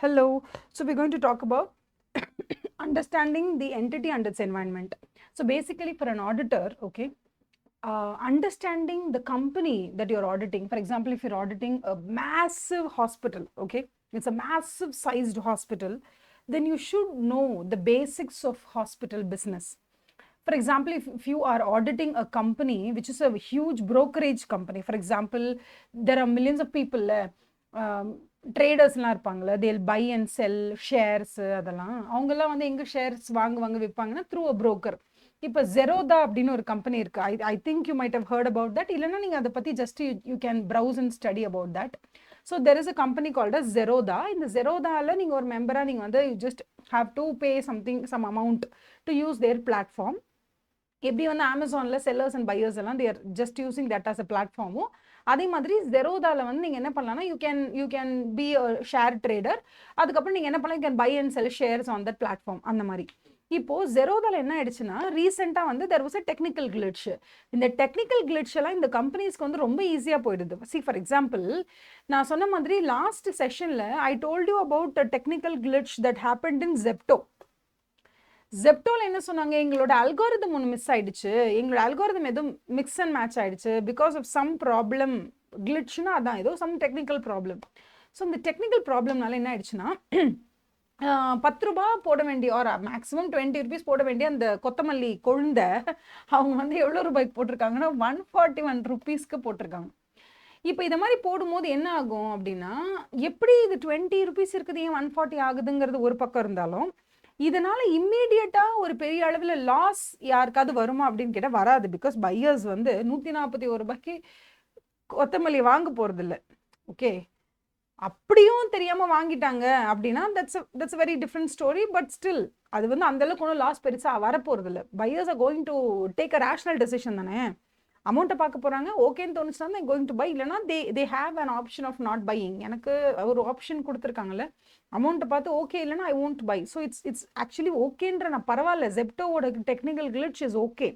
Hello. So we're going to talk about understanding the entity and its environment. So basically for an auditor, okay, understanding the company that you're auditing. For example, if you're auditing a massive hospital, okay, it's a massive sized hospital, then you should know the basics of hospital business. For example, if you are auditing a company which is a huge brokerage company, for example, there are millions of people, ட்ரேடர்ஸ்லாம் இருப்பாங்களே, they'll buy and sell shares, அதெல்லாம் அவங்கெல்லாம் வந்து எங்கே shares வாங்குவாங்க விற்பாங்கன்னா through a broker. இப்போ ஜெரோதா அப்படின்னு ஒரு company இருக்கு. I think you might have heard about that. இல்லைன்னா நீங்கள் அதை பற்றி just you can browse and study about that. So there is a company called as Zerodha. இந்த ஜெரோதாவில் நீங்கள் ஒரு மெம்பராக நீங்கள் வந்து you just have to pay some amount to use their platform. எப்படி வந்து அமேசானில் செல்லர்ஸ் அண்ட் பையர்ஸ் எல்லாம் they're just using that as a பிளாட்ஃபார்மும், அதே மாதிரி ஜெரோதாவில் வந்து நீங்கள் என்ன பண்ணலாம்னா you can be a share trader. அதுக்கப்புறம் நீங்கள் என்ன பண்ணலாம், you can buy and sell shares on that platform. அந்த மாதிரி இப்போது ஜெரோதாவில் என்ன ஆயிடுச்சுன்னா, ரீசெண்டாக வந்து there was a technical glitch. இந்த டெக்னிக்கல் கிளிட்ச் எல்லாம் இந்த கம்பெனிஸ்க்கு வந்து ரொம்ப ஈஸியாக போயிடுது. சி ஃபார் எக்ஸாம்பிள், நான் சொன்ன மாதிரி லாஸ்ட் செஷனில் I told you about a technical glitch that happened in Zepto. ஜெப்டோவில் என்ன சொன்னாங்க, எங்களோட அல்காரிதம் ஒன்று மிஸ் ஆயிடுச்சு, எங்களோட அல்காரிதம் எதுவும் மிக்ஸ் அண்ட் மேட்ச் ஆயிடுச்சு பிகாஸ் ஆஃப் சம் ப்ராப்ளம். கிளிட்ச்னா அதான், ஏதோ சம் டெக்னிக்கல் ப்ராப்ளம். ஸோ இந்த டெக்னிக்கல் ப்ராப்ளம்னால என்ன ஆயிடுச்சுன்னா, 10 ரூபா போட வேண்டிய ஒரு மேக்ஸிமம் 20 rupees போட வேண்டிய அந்த கொத்தமல்லி கொழுந்தை அவங்க வந்து எவ்வளோ ரூபாய்க்கு போட்டிருக்காங்கன்னா 141 rupeesக்கு போட்டிருக்காங்க. இப்போ இதை மாதிரி போடும்போது என்ன ஆகும் அப்படின்னா, எப்படி இது 20 rupees இருக்குது ஏன் 140 ஆகுதுங்கிறது ஒரு பக்கம் இருந்தாலும், இதனால இம்மீடியட்டா ஒரு பெரிய அளவில் லாஸ் யாருக்காவது வருமா அப்படின்னு கேட்டால் வராது. பிகாஸ் பையர்ஸ் வந்து 141 ரூபாய்க்கு கொத்தமல்லி வாங்க போறது இல்லை. ஓகே, அப்படியும் தெரியாம வாங்கிட்டாங்க அப்படின்னா that's very different story. But still அது வந்து அந்த அளவுக்கு ஒன்றும் லாஸ் பெருசா வரப்போறது இல்லை. Buyers are going to take a rational decision தானே. அமௌண்ட்டை பார்க்க போகிறாங்க, ஓகேன்னு தோணுச்சுன்னா கோயிங் டு பை, இல்லைனா they have an option of not buying. எனக்கு ஒரு ஆப்ஷன் கொடுத்துருக்காங்கல்ல, அமௌண்ட்டை பார்த்து ஓகே இல்லைனா I won't buy. So it's actually ஓகேன்ற நான் பரவாயில்ல, ஜெப்டோவோட technical glitch is okay.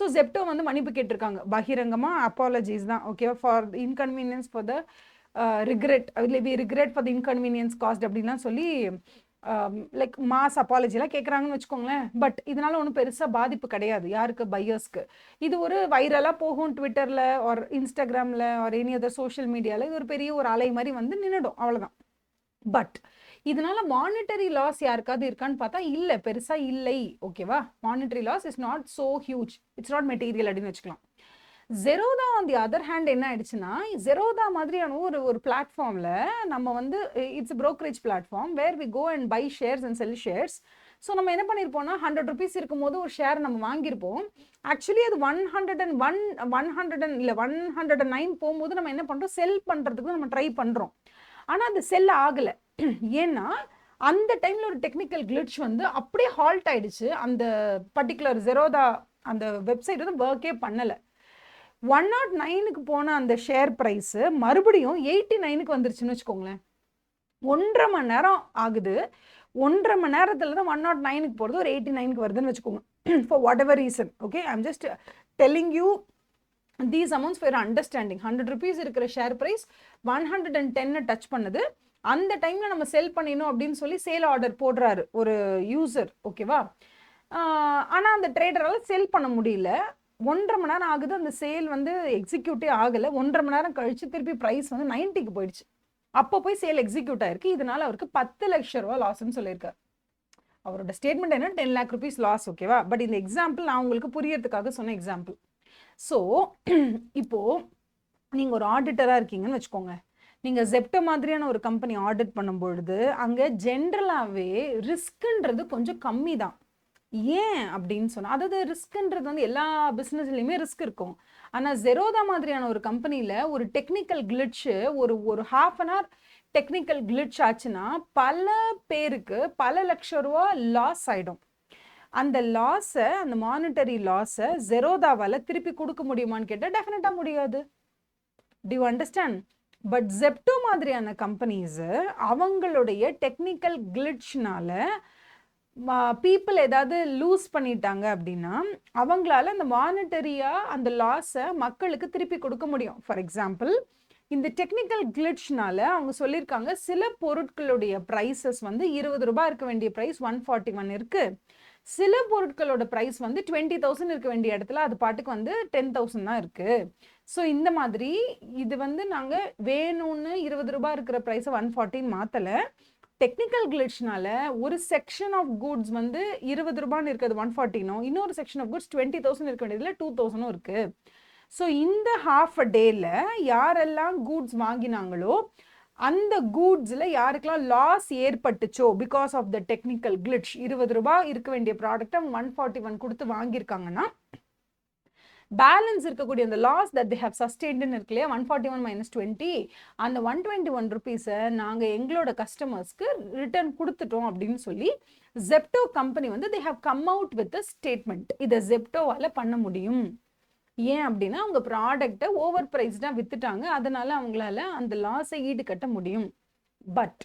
So Zepto வந்து மன்னிப்பு கேட்டிருக்காங்க பகிரங்கமாக, அப்பாலஜிஸ் தான், okay, for inconvenience for the regret, we regret for the inconvenience caused அப்படின்லாம் சொல்லி லைக் மாஸ் அப்பாலஜிலாம் கேட்குறாங்கன்னு வச்சுக்கோங்களேன். பட் இதனால ஒன்றும் பெருசாக பாதிப்பு கிடையாது யாருக்கு, பையர்ஸ்க்கு. இது ஒரு வைரலாக போகும் ட்விட்டரில் ஒரு இன்ஸ்டாகிராமில் ஒரு எனி அதர் சோஷியல் மீடியாவில், இது ஒரு பெரிய ஒரு அலை மாதிரி வந்து நின்றுடும், அவ்வளோதான். பட் இதனால மானிட்டரி லாஸ் யாருக்காவது இருக்கான்னு பார்த்தா இல்லை, பெருசாக இல்லை. ஓகேவா, monetary loss is not so huge, it's not material அப்படின்னு வச்சுக்கலாம். Zerodha on the other hand என்ன ஆயிடுச்சுன்னா, ஜெரோதா மாதிரியான ஒரு பிளாட்ஃபார்மில் நம்ம வந்து it's brokerage platform where we go and buy shares and sell shares. So நம்ம என்ன பண்ணியிருப்போம்னா 100 rupees இருக்கும்போது ஒரு ஷேர் நம்ம வாங்கியிருப்போம். ஆக்சுவலி அது 109 போகும்போது நம்ம என்ன பண்ணுறோம், செல் பண்ணுறதுக்கு நம்ம ட்ரை பண்ணுறோம். ஆனால் அது செல் ஆகலை. ஏன்னா அந்த டைமில் ஒரு டெக்னிக்கல் கிளிட்ச் வந்து அப்படியே ஹால்ட் ஆயிடுச்சு. அந்த பர்டிகுலர் ஜெரோதா அந்த வெப்சைட் வந்து ஒர்க்கே பண்ணலை. 109க்கு போன அந்த ஷேர் ப்ரைஸு மறுபடியும் 89க்கு வந்துருச்சுன்னு வச்சுக்கோங்களேன். 1.5 மணி நேரம் ஆகுது. 1.5 மணி நேரத்தில் தான் 109க்கு போகிறது ஒரு 89க்கு வருதுன்னு வச்சுக்கோங்க. For what ever reason. Okay, I am just telling you these amounts for understanding. 100 rupees இருக்கிற ஷேர் ப்ரைஸ் 110 டச் பண்ணுது. அந்த டைமில் நம்ம செல் பண்ணிடணும் அப்படின்னு சொல்லி சேல் ஆர்டர் போடுறாரு ஒரு யூசர். ஓகேவா, ஆனால் அந்த ட்ரேடரால் செல் பண்ண முடியல. 1.5 மணி நேரம் ஆகுது, அந்த சேல் வந்து எக்ஸிக்யூட்டே ஆகலை. 1.5 மணி நேரம் கழிச்சு திருப்பி ப்ரைஸ் வந்து 90க்கு போயிடுச்சு. அப்போ போய் சேல் எக்ஸிக்யூட் ஆயிருக்கு. இதனால அவருக்கு 10 லட்சம் ரூபா லாஸ்ன்னு சொல்லியிருக்காரு. அவரோட ஸ்டேட்மெண்ட் என்ன, 10 lakh rupees லாஸ். ஓகேவா, பட் இந்த எக்ஸாம்பிள் நான் உங்களுக்கு புரியறதுக்காக சொன்ன எக்ஸாம்பிள். ஸோ இப்போ நீங்க ஒரு ஆடிட்டராக இருக்கீங்கன்னு வச்சுக்கோங்க. நீங்க ஜெப்டோ மாதிரியான ஒரு கம்பெனி ஆடிட் பண்ணும்பொழுது அங்கே ஜென்ரலாகவே ரிஸ்க்குன்றது கொஞ்சம் கம்மி தான். ஏன் அப்படின்னு சொன்னால், அதாவது ரிஸ்க்குன்றது வந்து எல்லா பிஸ்னஸ்லையுமே ரிஸ்க் இருக்கும். ஆனால் ஜெரோதா மாதிரியான ஒரு கம்பெனியில் ஒரு டெக்னிக்கல் கிளிட்ச்சு ஒரு half an hour technical glitch ஆச்சுன்னா பல பேருக்கு பல லட்சம் ரூபா லாஸ் ஆகிடும். அந்த லாஸை, அந்த மானிட்டரி லாஸை ஜெரோதாவால் திருப்பி கொடுக்க முடியுமான்னு கேட்டால் டெஃபினட்டாக முடியாது. To you understand? But Zepto மாதிரியான கம்பெனிஸு அவங்களுடைய டெக்னிக்கல் கிளிட்ச்னால பீப்புள் ஏதாவது லூஸ் பண்ணிட்டாங்க அப்படின்னா அவங்களால அந்த மானிட்டரியாக அந்த லாஸை மக்களுக்கு திருப்பி கொடுக்க முடியும். ஃபார் எக்ஸாம்பிள், இந்த டெக்னிக்கல் கிளிட்ச்னால அவங்க சொல்லியிருக்காங்க சில பொருட்களுடைய ப்ரைஸஸ் வந்து 20 ரூபாய் இருக்க வேண்டிய ப்ரைஸ் 141 இருக்கு, சில பொருட்களோட ப்ரைஸ் வந்து 20,000 இருக்க வேண்டிய இடத்துல அது பாட்டுக்கு வந்து 10,000 தான் இருக்கு. ஸோ இந்த மாதிரி இது வந்து நாங்கள் வேணும்னு 20 ரூபாய் இருக்கிற ப்ரைஸை 114 மாற்றலை. டெக்னிக்கல் கிளிட்ச்னால ஒரு செக்ஷன் ஆஃப் கூட்ஸ் வந்து 20 ரூபான்னு இருக்கிறது 114, இன்னொரு செக்ஷன் ஆஃப் கூட்ஸ் 20,000 இருக்க வேண்டியதுல 2,000 இருக்கு. ஸோ இந்த ஹாஃப் அ டேல யாரெல்லாம் கூட்ஸ் வாங்கினாங்களோ அந்த கூட்ஸில் யாருக்கெல்லாம் லாஸ் ஏற்பட்டுச்சோ because of the technical glitch, 20 ரூபாய் இருக்க வேண்டிய ப்ராடக்டை 141 கொடுத்து வாங்கியிருக்காங்கன்னா பேலன்ஸ் இருக்கக்கூடிய அந்த லாஸ் தட் தே ஹவ் சஸ்டெயின்டுன்னு இருக்கு இல்லையா, 141 minus 20, அந்த 121 ருபீஸை நாங்கள் எங்களோட கஸ்டமர்ஸ்க்கு ரிட்டர்ன் கொடுத்துட்டோம் அப்படின்னு சொல்லி ஜெப்டோ கம்பெனி வந்து they have come out with a statement. இதை ஜெப்டோவால் பண்ண முடியும். ஏன் அப்படின்னா அவங்க ப்ராடக்டை ஓவர் ப்ரைஸ்டாக வித்துட்டாங்க, அதனால அவங்களால அந்த லாஸை ஈடுகட்ட முடியும். பட்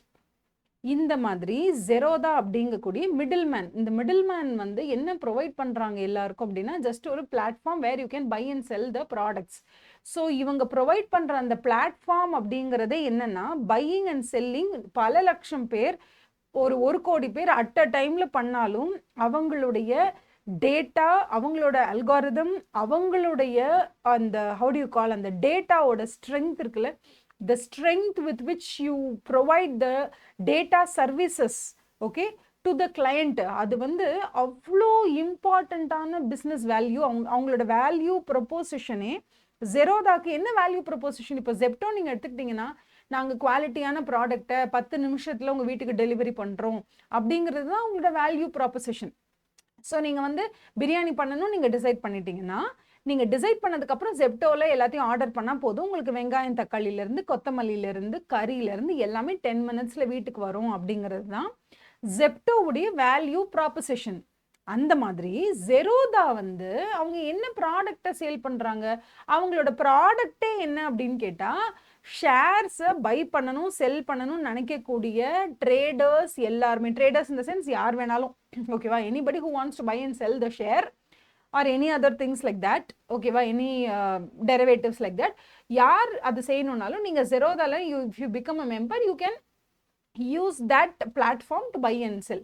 இந்த மாதிரி ஜெரோதா அப்படிங்கக்கூடிய மிடில் மேன், இந்த மிடில் மேன் வந்து என்ன ப்ரொவைட் பண்ணுறாங்க எல்லாருக்கும் அப்படின்னா ஜஸ்ட் ஒரு platform where you can buy and sell the products. So இவங்க ப்ரொவைட் பண்ணுற அந்த பிளாட்ஃபார்ம் அப்படிங்கிறதே என்னன்னா பையிங் அண்ட் செல்லிங் பல லட்சம் பேர், ஒரு கோடி பேர் அட் அ டைமில் பண்ணாலும் அவங்களுடைய டேட்டா, அவங்களோட அல்காரிதம், அவங்களுடைய அந்த ஹவு டு யூ கால் அந்த டேட்டாவோட ஸ்ட்ரென்த் இருக்குல்ல, the strength with which you provide the data services, okay, to the client, அது வந்து அவ்வளோ இம்பார்ட்டண்ட்டான பிஸ்னஸ் வேல்யூ. அவங்களோட வேல்யூ ப்ரொப்போசிஷனே ஜெரோதாக்கு என்ன வேல்யூ ப்ரொப்போசிஷன்? இப்போ ஜெப்டோ நீங்கள் எடுத்துக்கிட்டிங்கன்னா நாங்கள் குவாலிட்டியான ப்ராடக்டை 10 நிமிஷத்தில் உங்கள் வீட்டுக்கு டெலிவரி பண்ணுறோம் அப்படிங்கிறது தான் அவங்களோட வேல்யூ ப்ராப்போசிஷன். ஸோ நீங்கள் வந்து பிரியாணி பண்ணணும் நீங்கள் டிசைட் பண்ணிட்டீங்கன்னா, நீங்கள் டிசைட் பண்ணதுக்கப்புறம் ஜெப்டோவில் எல்லாத்தையும் ஆர்டர் பண்ணால் போதும், உங்களுக்கு வெங்காயம் தக்காளியிலேருந்து கொத்தமல்லியிலேருந்து கறியிலேருந்து எல்லாமே 10 minutesல வீட்டுக்கு வரும் அப்படிங்கிறது தான் ஜெப்டோவுடைய வேல்யூ ப்ராப்போசிஷன். அந்த மாதிரி ஜெரோதா வந்து அவங்க என்ன ப்ராடக்டை சேல் பண்ணுறாங்க, அவங்களோட ப்ராடக்டே என்ன அப்படின்னு கேட்டால் ஷேர்ஸை பை பண்ணணும் செல் பண்ணணும்னு நினைக்கக்கூடிய ட்ரேடர்ஸ் எல்லாருமே, ட்ரேடர்ஸ் இந்த சென்ஸ் யார் வேணாலும், ஓகேவா, anybody who wants to buy and sell the share or any other things like that, ஓகேவா, any derivatives like that, யார் அது செய்யணும்னாலும் நீங்கள் ஜெரோதால if you become a member you can use that platform to buy and sell.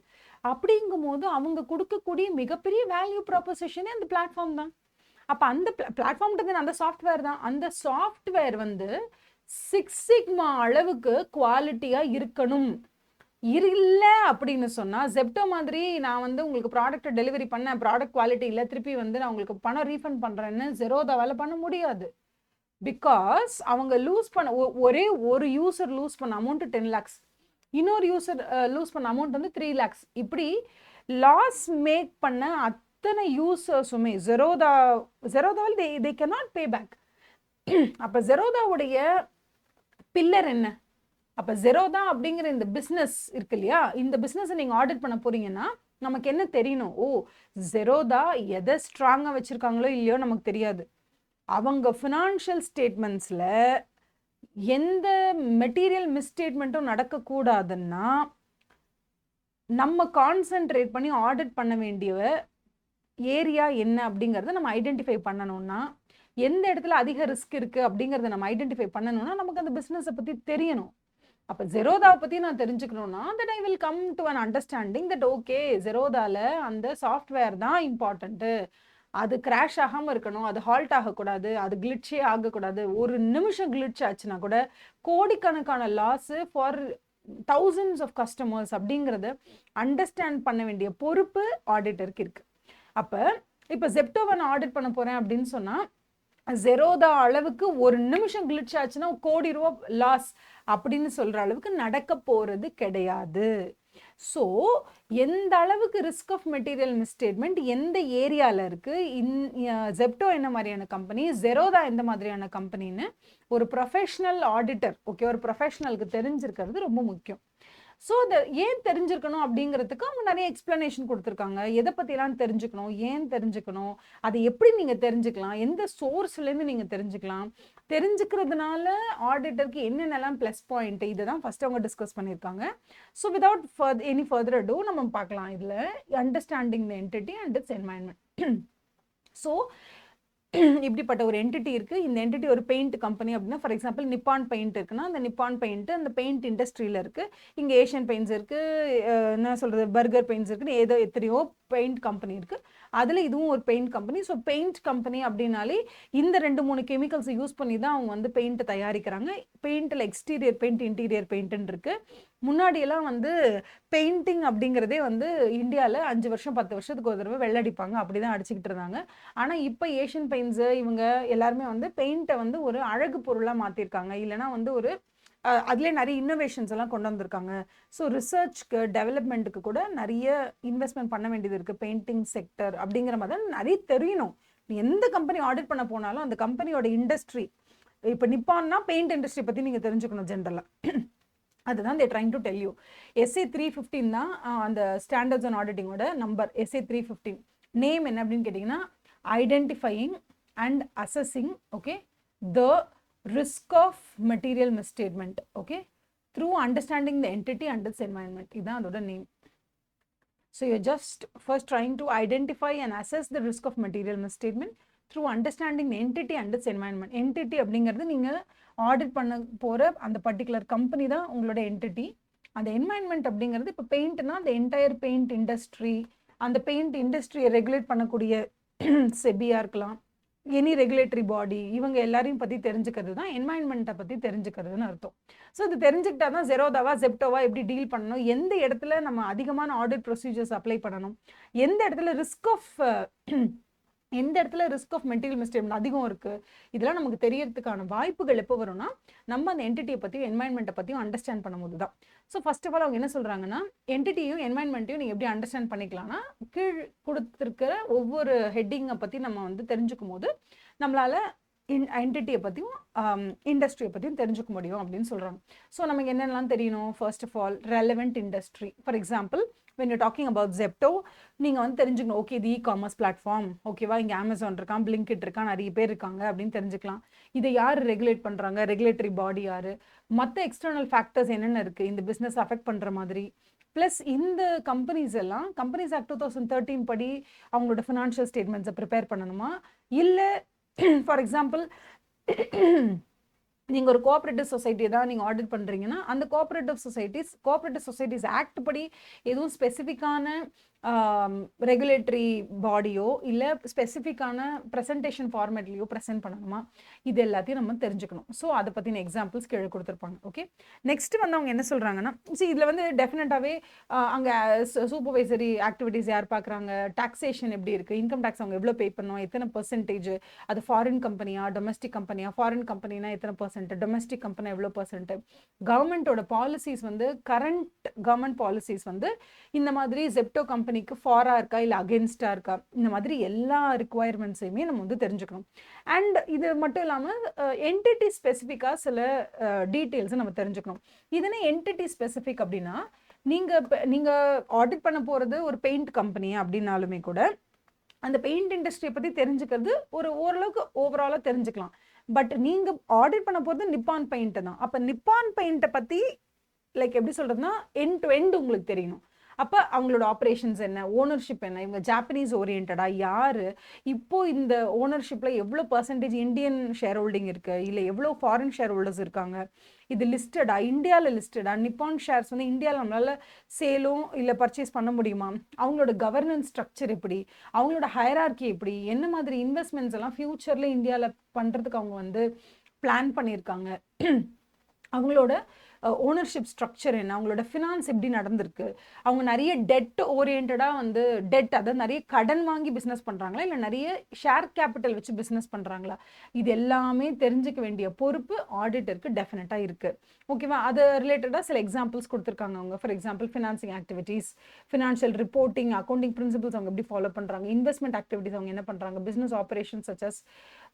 அப்படிங்கும் போது அவங்க கொடுக்கக்கூடிய மிகப்பெரிய value ப்ராப்போசிஷனே அந்த பிளாட்ஃபார்ம் தான். அப்போ அந்த பிளாட்ஃபார்ம்ன்றது அந்த சாஃப்ட்வேர் தான். அந்த சாஃப்ட்வேர் வந்து 6 சிக்மா அளவுக்கு குவாலிட்டியாக இருக்கணும். இல்லை அப்படின்னு சொன்னால் ஜெப்டோ மாதிரி நான் வந்து உங்களுக்கு ப்ராடக்ட்டை டெலிவரி பண்ணேன், ப்ராடக்ட் குவாலிட்டி இல்லை, திருப்பி வந்து நான் உங்களுக்கு பணம் ரீஃபண்ட் பண்ணுறேன்னு ஜெரோதாவால் பண்ண முடியாது. பிகாஸ் அவங்க லூஸ் பண்ண ஒரே ஒரு யூசர் லூஸ் பண்ண அமௌண்ட்டு 10 lakhs, இன்னொரு யூசர் லூஸ் பண்ண அமௌண்ட் வந்து 3 lakhs. இப்படி லாஸ் மேக் பண்ண அத்தனை யூசர்ஸுமே ஜெரோதாவில் they cannot pay back. அப்போ ஜெரோதாவுடைய பில்லர் என்ன? அப்போ ஜெரோதா அப்படிங்கிற இந்த பிஸ்னஸ் இருக்கு இல்லையா, இந்த பிஸ்னஸை நீங்கள் ஆடிட் பண்ண போறீங்கன்னா நமக்கு என்ன தெரியணும்? ஓ, ஜெரோதா எதை ஸ்ட்ராங்காக வச்சுருக்காங்களோ இல்லையோ நமக்கு தெரியாது. அவங்க ஃபினான்ஷியல் ஸ்டேட்மெண்ட்ஸில் எந்த மெட்டீரியல் மிஸ்டேட்மெண்ட்டும் நடக்கக்கூடாதுன்னா நம்ம கான்சென்ட்ரேட் பண்ணி ஆடிட் பண்ண வேண்டிய ஏரியா என்ன அப்படிங்கிறத நம்ம ஐடென்டிஃபை பண்ணணும்னா, எந்த இடத்துல அதிக ரிஸ்க் இருக்குது அப்படிங்கிறத நம்ம ஐடென்டிஃபை பண்ணணும்னா நமக்கு அந்த பிஸ்னஸை பற்றி தெரியணும். அப்போ ஜெரோதாவை பற்றி நான் தெரிஞ்சுக்கணும்னா that I will come to an understanding that okay ஜெரோதாவில் அந்த சாஃப்ட்வேர் தான் இம்பார்ட்டண்ட்டு, அது கிராஷ் ஆகாமல் இருக்கணும், அது ஹால்ட் ஆகக்கூடாது, அது கிளிட்சே ஆகக்கூடாது. ஒரு நிமிஷம் கிளிட்ச் ஆச்சுன்னா கூட கோடிக்கணக்கான loss for thousands of customers அப்படிங்கிறத அண்டர்ஸ்டாண்ட் பண்ண வேண்டிய பொறுப்பு ஆடிட்டருக்கு இருக்குது. அப்போ இப்போ ஜெப்டோவை நான் ஆடிட் பண்ண போகிறேன் அப்படின்னு சொன்னால் ஜெரோதா அளவுக்கு ஒரு நிமிஷம் கிளிட்ச் ஆச்சுன்னா கோடி ரூபா லாஸ் அப்படின்னு சொல்கிற அளவுக்கு நடக்க போகிறது கிடையாது. ஸோ எந்த அளவுக்கு ரிஸ்க் ஆஃப் மெட்டீரியல் மிஸ்டேட்மெண்ட் எந்த ஏரியாவில் இருக்குது, ஜெப்டோ என்ன மாதிரியான கம்பெனி, ஜெரோதா எந்த மாதிரியான கம்பெனின்னு ஒரு ப்ரொஃபஷ்னல் ஆடிட்டர், ஓகே, ஒரு ப்ரொஃபஷ்னலுக்கு தெரிஞ்சிருக்கிறது ரொம்ப முக்கியம். ஸோ அதை ஏன் தெரிஞ்சிருக்கணும் அப்படிங்கிறதுக்கு அவங்க நிறைய எக்ஸ்பிளனேஷன் கொடுத்துருக்காங்க. எதை பற்றிலாம் தெரிஞ்சுக்கணும், ஏன் தெரிஞ்சுக்கணும், அதை எப்படி நீங்கள் தெரிஞ்சுக்கலாம், எந்த சோர்ஸ்லேருந்து நீங்கள் தெரிஞ்சுக்கலாம், தெரிஞ்சுக்கிறதுனால ஆடிட்டருக்கு என்னென்னலாம் ப்ளஸ் பாயிண்ட், இதை தான் ஃபஸ்ட்டு அவங்க டிஸ்கஸ் பண்ணியிருக்காங்க. ஸோ விதவுட் எனி ஃபர்தர் அடூ நம்ம பார்க்கலாம் இதில் understanding the entity and its environment. So இப்படிப்பட்ட ஒரு என்டிட்டி இருக்கு. இந்த என்டிட்டி ஒரு பெயிண்ட் கம்பெனி அப்படின்னா, ஃபார் எக்ஸாம்பிள் நிப்பான் பெயிண்ட் இருக்குன்னா, அந்த நிப்பான் பெயிண்ட் அந்த பெயிண்ட் இண்டஸ்ட்ரியில இருக்கு. இங்க ஏஷியன் பெயிண்ட்ஸ் இருக்கு, என்ன சொல்றது, பர்கர் பெயிண்ட்ஸ் இருக்குன்னு ஏதோ எத்தனையோ பெயிண்ட் கம்பெனி இருக்கு. அதுல இதுவும் ஒரு paint company. So paint company அப்படின்னாலே இந்த 2-3 கெமிக்கல்ஸ் யூஸ் பண்ணி தான் அவங்க வந்து பெயிண்ட் தயாரிக்கிறாங்க. பெயிண்ட்ல எக்ஸ்டீரியர் பெயிண்ட், இன்டீரியர் பெயிண்ட்னு இருக்கு. முன்னாடி எல்லாம் வந்து பெயிண்டிங் அப்படிங்கிறதே வந்து இந்தியாவில் 5 வருஷம் 10 வருஷத்துக்கு ஒரு தடவை வெள்ளடிப்பாங்க, அப்படிதான் அடிச்சுக்கிட்டு இருந்தாங்க. ஆனால் இப்போ ஏஷியன் பெயிண்ட்ஸு இவங்க எல்லாருமே வந்து பெயிண்ட்டை வந்து ஒரு அழகு பொருளாக மாற்றிருக்காங்க. இல்லைனா வந்து ஒரு அதுலேயே நிறைய இன்னோவேஷன்ஸ் எல்லாம் கொண்டு வந்திருக்காங்க. ஸோ ரிசர்ச்க்கு டெவலப்மெண்ட்டுக்கு கூட நிறைய இன்வெஸ்ட்மெண்ட் பண்ண வேண்டியது இருக்குது. பெயிண்டிங் செக்டர் அப்படிங்கிற மாதிரி தான் நிறைய தெரியணும். நீ எந்த கம்பெனி ஆடிட் பண்ண போனாலும் அந்த கம்பெனியோட இண்டஸ்ட்ரி, இப்போ நிப்பான்னா பெயிண்ட் இண்டஸ்ட்ரி பற்றி நீங்கள் தெரிஞ்சுக்கணும் ஜென்ரலாக. அதுதான் they trying to tell you. SA 315 தான் அந்த ஸ்டாண்டர்ட்ஸ் அண்ட் ஆடிட்டிங்கோட நம்பர். SA 315 நேம் என்ன அப்படின்னு கேட்டிங்கன்னா, identifying and assessing okay the risk of material misstatement okay through understanding the entity and its environment. இதான் அதோட name. So you're just first trying to identify and assess the risk of material misstatement through understanding the entity and its environment. Entity அப்படிங்கிறது நீங்கள் audit பண்ண போகிற அந்த particular company தான் உங்களோட entity. அந்த என்வாயன்மெண்ட் அப்படிங்கிறது இப்போ பெயிண்ட்னா அந்த என்டையர் பெயிண்ட் இண்டஸ்ட்ரி, அந்த பெயிண்ட் இண்டஸ்ட்ரியை ரெகுலேட் பண்ணக்கூடிய செபியாக இருக்கலாம், எனி ரெகுலேட்டரி பாடி, இவங்க எல்லாரையும் பற்றி தெரிஞ்சுக்கிறது தான் என்வாயன்மெண்ட்டை பற்றி தெரிஞ்சுக்கிறதுன்னு அர்த்தம். ஸோ இது தெரிஞ்சுக்கிட்டா தான் ஜெரோதாவா ஜெப்டோவா எப்படி டீல் பண்ணணும், எந்த இடத்துல நம்ம அதிகமான ஆடிட் ப்ரொசீஜர்ஸ் அப்ளை பண்ணணும், எந்த இடத்துல ரிஸ்க் ஆஃப் மெட்டீரியல் மிஸ்டேக் அதிகம் இருக்குது, இதெல்லாம் நமக்கு தெரியறதுக்கான வாய்ப்புகள் எப்போ வரும்னா நம்ம அந்த என்டிட்டியை பற்றியும் என்வாயன்மெண்ட்டை பற்றியும் அண்டர்ஸ்டாண்ட் பண்ணும்போது தான். ஸோ ஃபர்ஸ்ட் ஆஃப் ஆல் அவங்க என்ன சொல்கிறாங்கன்னா, என்டிட்டியும் என்வாயன்மெண்ட்டையும் நீங்கள் எப்படி அண்டர்ஸ்டாண்ட் பண்ணிக்கலாம்னா, கீழ் கொடுத்துருக்கிற ஒவ்வொரு ஹெட்டிங்கை பற்றி நம்ம வந்து தெரிஞ்சுக்கும் போது நம்மளால் என்டிட்டியை பற்றியும் இண்டஸ்ட்ரியை பற்றியும் தெரிஞ்சுக்க முடியும் அப்படின்னு சொல்கிறாங்க. ஸோ நமக்கு என்னென்னலாம் தெரியணும், first of all relevant industry. For example when you're talking about Zepto, நீங்கள் வந்து தெரிஞ்சுக்கணும், ஓகே இது இ-காமர்ஸ் பிளாட்ஃபார்ம், ஓகேவா, இங்கே அமேசான் இருக்கான், பிளிங்கிட் இருக்கான், நிறைய பேர் இருக்காங்க அப்படின்னு தெரிஞ்சுக்கலாம். இதை யார் ரெகுலேட் பண்ணுறாங்க, ரெகுலேட்டரி பாடி யார், மற்ற எக்ஸ்டர்னல் ஃபேக்டர்ஸ் என்னென்ன இருக்குது இந்த பிஸ்னஸ் அஃபெக்ட் பண்ணுற மாதிரி. ப்ளஸ் இந்த கம்பெனிஸ் எல்லாம் கம்பெனிஸ் ஆக்ட் 2013 படி அவங்களோட ஃபினான்ஷியல் ஸ்டேட்மெண்ட்ஸை ப்ரிப்பேர் பண்ணணுமா, இல்லை ஃபார் எக்ஸாம்பிள் நீங்கள் ஒரு கோஆப்ரேட்டிவ் சொசைட்டி தான் நீங்கள் ஆடிட் பண்ணுறீங்கன்னா அந்த கோஆப்ரேட்டிவ் சொசைட்டிஸ் ஆக்ட் படி எதுவும் ஸ்பெசிஃபிக்கான ரெகுலேட்டரி பாடியோ இல்லை ஸ்பெசிஃபிக்கான ப்ரெசன்டேஷன் ஃபார்மேட்லேயோ ப்ரெசென்ட் பண்ணணுமா, இது எல்லாத்தையும் நம்ம தெரிஞ்சுக்கணும். ஸோ அதை பற்றின எக்ஸாம்பிள்ஸ் கீழே கொடுத்துருப்பாங்க. ஓகே, நெக்ஸ்ட் வந்து அவங்க என்ன சொல்கிறாங்கன்னா, இதில் வந்து டெஃபினட்டாகவே அங்கே சூப்பர்வைசரி ஆக்டிவிட்டீஸ் யார் பார்க்குறாங்க, டாக்ஸேஷன் எப்படி இருக்குது, இன்கம் டேக்ஸ் அவங்க எவ்வளோ பே பண்ணணும், எத்தனை பர்சன்டேஜ், அது ஃபாரின் கம்பெனியா டொமஸ்டிக் கம்பெனியா, ஃபாரின் கம்பெனினா எத்தனை பர்சன்ட், டொமஸ்டிக் கம்பெனி எவ்வளோ பர்சன்ட், கவர்மெண்ட்டோட பாலிசிஸ் வந்து கரண்ட் கவர்மெண்ட் பாலிசிஸ் வந்து இந்த மாதிரி ஜெப்டோ கம்பெனிக்கு ஃபாரா இருக்கா இல்லை அகேன்ஸ்டா இருக்கா, இந்த மாதிரி எல்லா ரிக்குவயர்மெண்ட்ஸையுமே நம்ம வந்து தெரிஞ்சுக்கணும். அண்ட் இது மட்டும் இல்லாமல் என்டிட்டி ஸ்பெசிஃபிக்காக சில டீட்டெயில்ஸை நம்ம தெரிஞ்சுக்கணும். இதுனா என்டிட்டி ஸ்பெசிஃபிக் அப்படின்னா நீங்கள் ஆடிட் பண்ண போகிறது ஒரு பெயிண்ட் கம்பெனி அப்படின்னாலுமே கூட அந்த பெயிண்ட் இண்டஸ்ட்ரியை பற்றி தெரிஞ்சுக்கிறது ஓரளவுக்கு ஓவராலாக தெரிஞ்சுக்கலாம். பட் நீங்கள் ஆடிட் பண்ண போகிறது நிப்பான் பெயிண்ட்டு தான். அப்போ நிப்பான் பெயிண்ட்டை பற்றி லைக் எப்படி சொல்கிறதுனா எண்ட் டு எண்ட் உங்களுக்கு தெரியணும். அப்போ அவங்களோட ஆப்ரேஷன்ஸ் என்ன, ஓனர்ஷிப் என்ன, இவங்க ஜாப்பனீஸ் ஓரியன்டா யார், இப்போது இந்த ஓனர்ஷிப்பில் எவ்வளோ பர்சன்டேஜ் இந்தியன் ஷேர் ஹோல்டிங் இருக்குது, இல்லை எவ்வளோ ஃபாரின் ஷேர் ஹோல்டர்ஸ் இருக்காங்க, இது லிஸ்டடா, இந்தியாவில் லிஸ்டடா, நிப்பான் ஷேர்ஸ் வந்து இந்தியாவில் நம்மளால் சேலும் இல்லை பர்ச்சேஸ் பண்ண முடியுமா, அவங்களோட கவர்னன்ஸ் ஸ்ட்ரக்சர் எப்படி, அவங்களோட ஹைரார்கி எப்படி, என்ன மாதிரி இன்வெஸ்ட்மெண்ட்ஸ் எல்லாம் ஃப்யூச்சரில் இந்தியாவில் பண்ணுறதுக்கு அவங்க வந்து பிளான் பண்ணியிருக்காங்க, அவங்களோட ஓனர்ஷிப் ஸ்ட்ரக்சர் என்ன, அவங்களோட ஃபினான்ஸ் எப்படி நடந்திருக்கு, அவங்க நிறைய டெட் ஓரியன்டாக வந்து அதாவது நிறைய கடன் வாங்கி பிஸ்னஸ் பண்ணுறாங்களா இல்லை நிறைய ஷேர் கேபிட்டல் வச்சு பிஸ்னஸ் பண்ணுறாங்களா, இது எல்லாமே தெரிஞ்சுக்க வேண்டிய பொறுப்பு ஆடிட்டருக்கு டெஃபினட்டாக இருக்குது. ஓகேவா, அது ரிலேட்டடாக சில எக்ஸாம்பிள்ஸ் கொடுத்துருக்காங்க அவங்க. For example financing activities, financial reporting, accounting principles அவங்க எப்படி ஃபாலோ பண்ணுறாங்க, இன்வெஸ்ட்மெண்ட் ஆக்டிவிட்டீஸ் அவங்க என்ன பண்ணுறாங்க, பிஸ்னஸ் ஆப்ரேஷன்ஸ் சச்சஸ்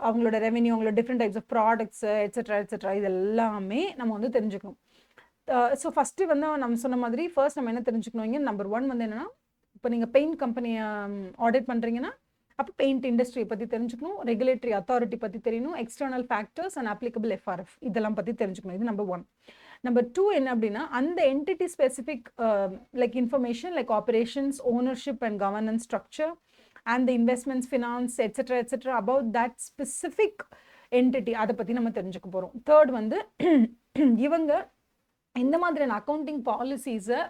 அவங்களோட ரெவென்யூ, அவங்களோட different types of products etcetera இது எல்லாமே நம்ம வந்து தெரிஞ்சுக்கணும். ஸோ ஃபஸ்ட்டு வந்து நம்ம சொன்ன மாதிரி ஃபர்ஸ்ட் நம்ம என்ன தெரிஞ்சுக்கணும், நம்பர் 1 வந்து என்னென்னா, இப்போ நீங்கள் பெயிண்ட் கம்பெனியை ஆடிட் பண்ணுறீங்கன்னா அப்போ பெயிண்ட் இண்டஸ்ட்ரியை பற்றி தெரிஞ்சுக்கணும், ரெகுலேட்டரி அத்தாரிட்டி பற்றி தெரியணும், external factors and applicable FRF இதெல்லாம் பற்றி தெரிஞ்சுக்கணும். இது நம்பர் 1. நம்பர் 2 என்ன அப்படின்னா, அந்த entity specific like information like operations, ownership and governance structure, and the investments, finance, etc. about that specific entity. அதை பற்றி நம்ம தெரிஞ்சுக்க போகிறோம். தேர்ட் வந்து இவங்க எந்த மாதிரியான அக்கௌண்டிங் பாலிசிஸை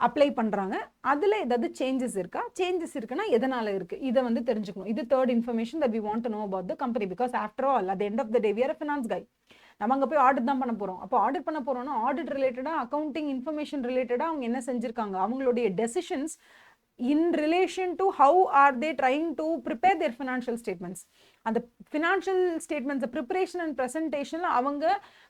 அப்ளை பண்ணுறாங்க, அதில் ஏதாவது சேஞ்சஸ் இருக்கா, சேஞ்சஸ் இருக்குன்னா எதனால் இருக்குது, இதை வந்து தெரிஞ்சுக்கணும். இது third information that we want to know about the company, because after all at the end of the day we are a finance guy. நம்ம அங்கே போய் ஆடிட் தான் பண்ண போகிறோம். அப்போ ஆடிட் பண்ண போகிறோம்னா ஆடிட் ரிலேட்டடாக, அக்கௌண்டிங் இன்ஃபர்மேஷன் ரிலேட்டடாக அவங்க என்ன செஞ்சுருக்காங்க, அவங்களுடைய decisions in relation to how are they trying to prepare their financial statements. அந்த ஃபினான்ஷியல் ஸ்டேட்மெண்ட்ஸ் ப்ரிப்பரேஷன் அண்ட் ப்ரெசன்டேஷனில் அவங்க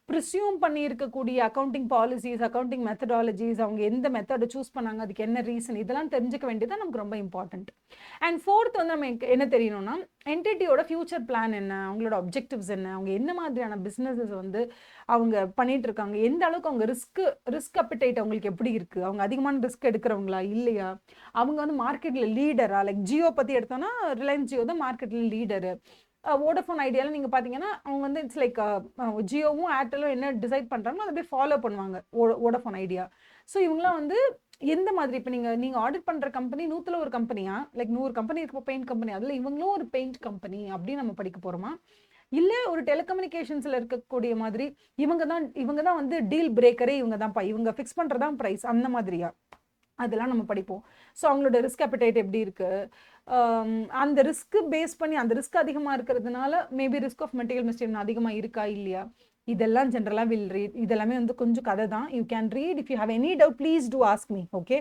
ப்ரிசியூம் பண்ணியிருக்கக்கூடிய அக்கௌண்டிங் பாலிசிஸ், அக்கௌண்டிங் மெத்தடாலஜிஸ், அவங்க எந்த மெத்தடை சூஸ் பண்ணாங்க, அதுக்கு என்ன ரீசன், இதெல்லாம் தெரிஞ்சுக்க வேண்டியது நமக்கு ரொம்ப இம்பார்ட்டண்ட். அண்ட் ஃபோர்த் வந்து நம்ம என்ன தெரியணும்னா என்டிட்டியோட ஃபியூச்சர் பிளான் என்ன, அவங்களோட அப்ஜெக்டிவ்ஸ் என்ன, அவங்க என்ன மாதிரியான பிஸ்னஸஸ் வந்து அவங்க பண்ணிட்டு இருக்காங்க, எந்த அளவுக்கு அவங்க ரிஸ்க் அப்பிடைட் அவங்களுக்கு எப்படி இருக்குது, அவங்க அதிகமான ரிஸ்க் எடுக்கிறவங்களா இல்லையா, அவங்க வந்து மார்க்கெட்டில் லீடரா, லைக் ஜியோ பற்றி எடுத்தோன்னா ரிலையன்ஸ் ஜியோ தான் மார்க்கெட்டில் லீடரு. வோடஃபோன் ஐடியாவில் நீங்கள் பார்த்தீங்கன்னா அவங்க வந்து இட்ஸ் லைக் ஜியோவும் ஏர்டெல்லும் என்ன டிசைட் பண்ணுறாங்களோ அதை போய் ஃபாலோ பண்ணுவாங்க வோடஃபோன் ஐடியா. ஸோ இவங்களாம் வந்து எந்த மாதிரி இப்போ நீங்கள் ஆடிட் பண்ணுற கம்பெனி 100ல் ஒரு கம்பெனியா, லைக் 100 கம்பெனி இருக்க பெயிண்ட் கம்பெனி, அதில் இவங்களும் ஒரு பெயிண்ட் கம்பெனி அப்படின்னு நம்ம படிக்க போகிறோமா, இல்லை ஒரு டெலிகம்யூனிகேஷன்ஸில் இருக்கக்கூடிய மாதிரி இவங்க தான் வந்து டீல் பிரேக்கரே, இவங்க ஃபிக்ஸ் பண்ணுறதான் ப்ரைஸ், அந்த மாதிரியா, அதெல்லாம் நம்ம படிப்போம். ஸோ அவங்களோட ரிஸ்க் அப்பிடைட் எப்படி இருக்குது, அந்த ரிஸ்க்கு பேஸ் பண்ணி அந்த ரிஸ்க் அதிகமாக இருக்கிறதுனால maybe risk of material mistake அதிகமாக இருக்கா இல்லையா, இதெல்லாம் ஜென்ரலாக வில் ரீட். இதெல்லாமே வந்து கொஞ்சம் கதை தான். You can read. If you have any doubt please do ask me. Okay,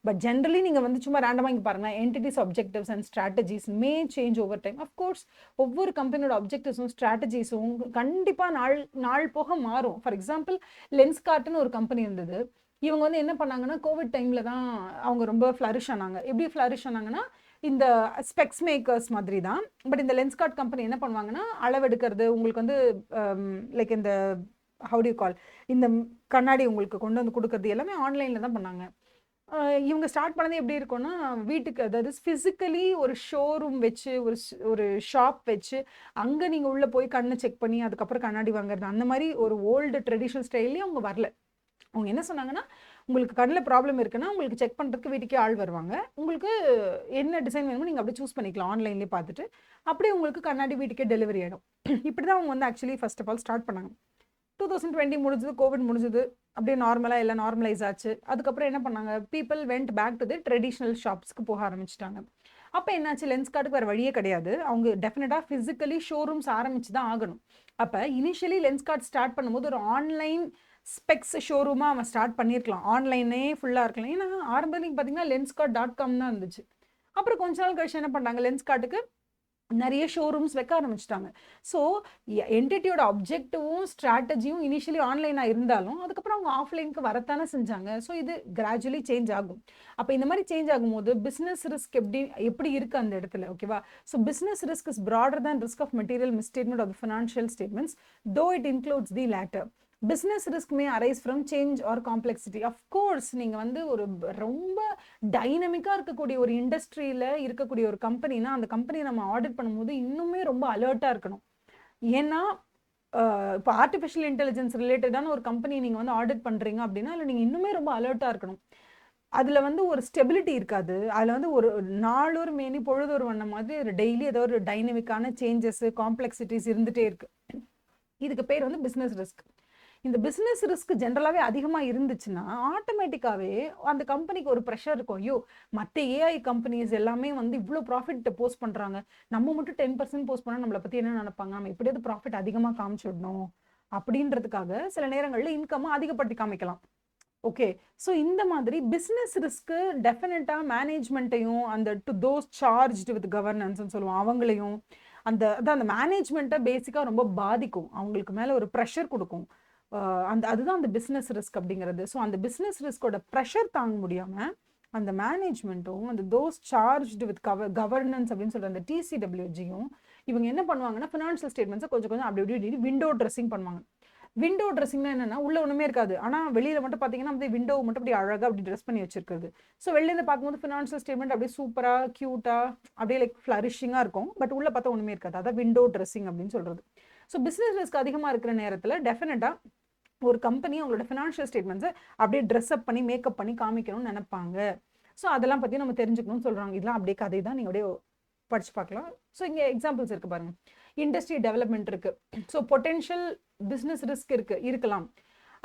but generally நீங்கள் வந்து சும்மா ரேண்டமாக இங்கே பாருங்கள், entity's objectives and strategies may change over time. Of course ஒவ்வொரு கம்பெனியோட அப்ஜெக்டிவ்ஸும் ஸ்ட்ராட்டஜிஸும் கண்டிப்பாக நாள் போக மாறும். ஃபார் எக்ஸாம்பிள் லென்ஸ்கார்ட்னு ஒரு கம்பெனி இருந்தது. இவங்க வந்து என்ன பண்ணாங்கன்னா கோவிட் டைமில் தான் அவங்க ரொம்ப ஃப்ளரிஷ் ஆனாங்க. எப்படி ஃப்ளரிஷ் ஆனாங்கன்னா இந்த ஸ்பெக்ஸ் மேக்கர்ஸ் மாதிரி தான். பட் இந்த லென்ஸ்கார்ட் கம்பெனி என்ன பண்ணுவாங்கன்னா அளவெடுக்கிறது, உங்களுக்கு வந்து லைக் இந்த ஹவு டு யூ கால், இந்த கண்ணாடி உங்களுக்கு கொண்டு வந்து கொடுக்கறது எல்லாமே ஆன்லைனில் தான் பண்ணாங்க. இவங்க ஸ்டார்ட் பண்ணது எப்படி இருக்கும்னா வீட்டுக்கு, அதாவது ஃபிசிக்கலி ஒரு ஷோரூம் வச்சு ஒரு ஷாப் வச்சு அங்கே நீங்கள் உள்ளே போய் கண்ணை செக் பண்ணி அதுக்கப்புறம் கண்ணாடி வாங்குறது, அந்த மாதிரி ஒரு ஓல்டு ட்ரெடிஷ்னல் ஸ்டைல்லையும் அவங்க வரல. அவங்க என்ன சொன்னாங்கன்னா உங்களுக்கு கண்ணில் ப்ராப்ளம் இருக்குன்னா உங்களுக்கு செக் பண்ணுறதுக்கு வீட்டுக்கே ஆள் வருவாங்க, உங்களுக்கு என்ன டிசைன் வேணுமோ நீங்கள் அப்படியே சூஸ் பண்ணிக்கலாம் ஆன்லைன்லேயே பார்த்துட்டு, அப்படியே உங்களுக்கு கண்ணாடி வீட்டுக்கே டெலிவரி ஆகிடும். இப்படி தான் அவங்க வந்து actually first of all start பண்ணாங்க. 2020 முடிஞ்சது, கோவிட் முடிஞ்சது, அப்படியே நார்மலாக எல்லாம் நார்மலைஸ் ஆச்சு. அதுக்கப்புறம் என்ன பண்ணாங்க, people went back to the traditional ஷாப்ஸ்க்கு போக ஆரம்பிச்சிட்டாங்க. அப்போ என்னாச்சு, லென்ஸ்கார்ட்டுக்கு வேறு வழியே கிடையாது, அவங்க டெஃபினட்டாக ஃபிசிக்கலி ஷோரூம்ஸ் ஆரம்பிச்சு தான் ஆகணும். அப்போ இனிஷியலி லென்ஸ்கார்ட் ஸ்டார்ட் பண்ணும்போது ஒரு ஆன்லைன் ஸ்பெக்ஸ் ஷோரூமாக அவன் ஸ்டார்ட் பண்ணியிருக்கலாம், ஆன்லைனே ஃபுல்லாக இருக்கலாம். ஏன்னா ஆரம்பத்தில் பார்த்தீங்கன்னா lenscart.com தான் இருந்துச்சு. அப்புறம் கொஞ்ச நாள் கழிச்சு என்ன பண்ணாங்க, லென்ஸ்கார்ட்டுக்கு நிறைய ஷோரூம்ஸ் வைக்க ஆரம்பிச்சிட்டாங்க. ஸோ என்டிட்டியோட அப்ஜெக்டிவும் ஸ்ட்ராட்டஜியும் இனிஷியலி ஆன்லைனாக இருந்தாலும் அதுக்கப்புறம் அவங்க ஆஃப்லைனுக்கு வரத்தானே செஞ்சாங்க. ஸோ இது கிராஜுவலி சேஞ்ச் ஆகும். அப்போ இந்த மாதிரி சேஞ்ச் ஆகும்போது பிஸ்னஸ் ரிஸ்க் எப்படி இருக்குது அந்த இடத்துல, ஓகேவா. So business risk is broader than risk of material misstatement of the financial statements, though it includes the latter. Business risk may arise from change or complexity. Of course நீங்கள் வந்து ஒரு ரொம்ப டைனமிக்காக இருக்கக்கூடிய ஒரு இண்டஸ்ட்ரியில் இருக்கக்கூடிய ஒரு கம்பெனினா அந்த கம்பெனியை நம்ம ஆடிட் பண்ணும்போது இன்னுமே ரொம்ப அலர்ட்டாக இருக்கணும். ஏன்னா இப்போ ஆர்டிஃபிஷியல் இன்டெலிஜென்ஸ் ரிலேட்டடான ஒரு கம்பெனி நீங்கள் வந்து ஆடிட் பண்ணுறீங்க அப்படின்னா அதில் நீங்கள் இன்னுமே ரொம்ப அலர்ட்டாக இருக்கணும். அதில் வந்து ஒரு ஸ்டெபிலிட்டி இருக்காது. அதில் வந்து ஒரு நாளொரு மேனி பொழுதொரு வண்ண மாதிரி டெய்லி ஏதோ ஒரு டைனமிக்கான சேஞ்சஸ், காம்ப்ளெக்சிட்டிஸ் இருந்துகிட்டே இருக்கு. இதுக்கு பேர் வந்து பிஸ்னஸ் ரிஸ்க். இந்த பிஸ்னஸ் ரிஸ்க் ஜென்ரலாகவே அதிகமாக இருந்துச்சுன்னா ஆட்டோமேட்டிக்காகவே அந்த கம்பெனிக்கு ஒரு ப்ரெஷர் இருக்கும். ஐயோ மற்ற ஏஐ கம்பெனிஸ் எல்லாமே வந்து இவ்வளோ ப்ராஃபிட் போஸ்ட் பண்ணுறாங்க, நம்ம மட்டும் 10% போஸ்ட் பண்ணால் நம்மளை பற்றி என்ன நினைப்பாங்க, நம்ம எப்படியாவது ப்ராஃபிட் அதிகமாக காமிச்சிடணும் அப்படின்றதுக்காக சில நேரங்களில் இன்கம்மை அதிகப்படுத்தி காமிக்கலாம். ஓகே, ஸோ இந்த மாதிரி பிஸ்னஸ் ரிஸ்க்கு டெஃபினட்டாக மேனேஜ்மெண்ட்டையும் அந்த டு தோஸ் சார்ஜ்டு வித் கவர்னன்ஸ்ன்னு சொல்லுவோம் அவங்களையும் அந்த மேனேஜ்மெண்ட்டை பேசிக்காக ரொம்ப பாதிக்கும், அவங்களுக்கு மேலே ஒரு ப்ரெஷர் கொடுக்கும். அதுதான் அந்த பிஸ்னஸ் ரிஸ்க் அப்படிங்கிறது. ஸோ அந்த பிஸ்னஸ் ரிஸ்கோட ப்ரெஷர் தாங்க முடியாமல் அந்த மேனேஜ்மெண்ட்டும் அந்த தோஸ் சார்ஜ்டு வித் கவர்னன்ஸ் அப்படின்னு சொல்கிற அந்த டிசிடபிள்யூஜியும் இவங்க என்ன பண்ணுவாங்கன்னா ஃபினான்ஷியல் ஸ்டேட்மெண்ட்ஸை கொஞ்சம் அப்படி விண்டோ ட்ரெஸ்ஸிங் பண்ணுவாங்க. விண்டோ ட்ரெஸ்ஸிங்னா என்னன்னா உள்ள ஒன்றுமே இருக்காது, ஆனால் வெளியில் மட்டும் பார்த்தீங்கன்னா அந்த விண்டோ மட்டும் அப்படி அழகாக அப்படி ட்ரெஸ் பண்ணி வச்சிருக்கிறது. ஸோ வெளியிலேருந்து பார்க்கும்போது ஃபினான்ஷியல் ஸ்டேட்மெண்ட் அப்படியே சூப்பராக க்யூட்டாக அப்படியே லைக் ஃப்ளரிஷிங்காக இருக்கும், பட் உள்ளே பார்த்தா ஒன்றுமே இருக்காது. அதான் விண்டோ ட்ரெஸ்ஸிங் அப்படின்னு சொல்கிறது. ஸோ பிஸ்னஸ் ரிஸ்க் அதிகமாக இருக்கிற நேரத்தில் டெஃபினட்டாக ஒரு கம்பெனி அவங்களோட ஃபினான்ஷியல் ஸ்டேட்மெண்ட்ஸை அப்படியே ட்ரெஸ்அப் பண்ணி மேக்கப் பண்ணி காமிக்கணும்னு நினைப்பாங்க. ஸோ அதெல்லாம் பற்றி நம்ம தெரிஞ்சுக்கணும்னு சொல்கிறாங்க. இதெல்லாம் அப்படியே கதை தான், நீங்கள் அப்படியே படிச்சு பார்க்கலாம். ஸோ இங்கே எக்ஸாம்பிள்ஸ் இருக்குது பாருங்க. இண்டஸ்ட்ரி டெவலப்மெண்ட் இருக்குது. ஸோ பொட்டென்ஷியல் பிஸ்னஸ் ரிஸ்க் இருக்கலாம்.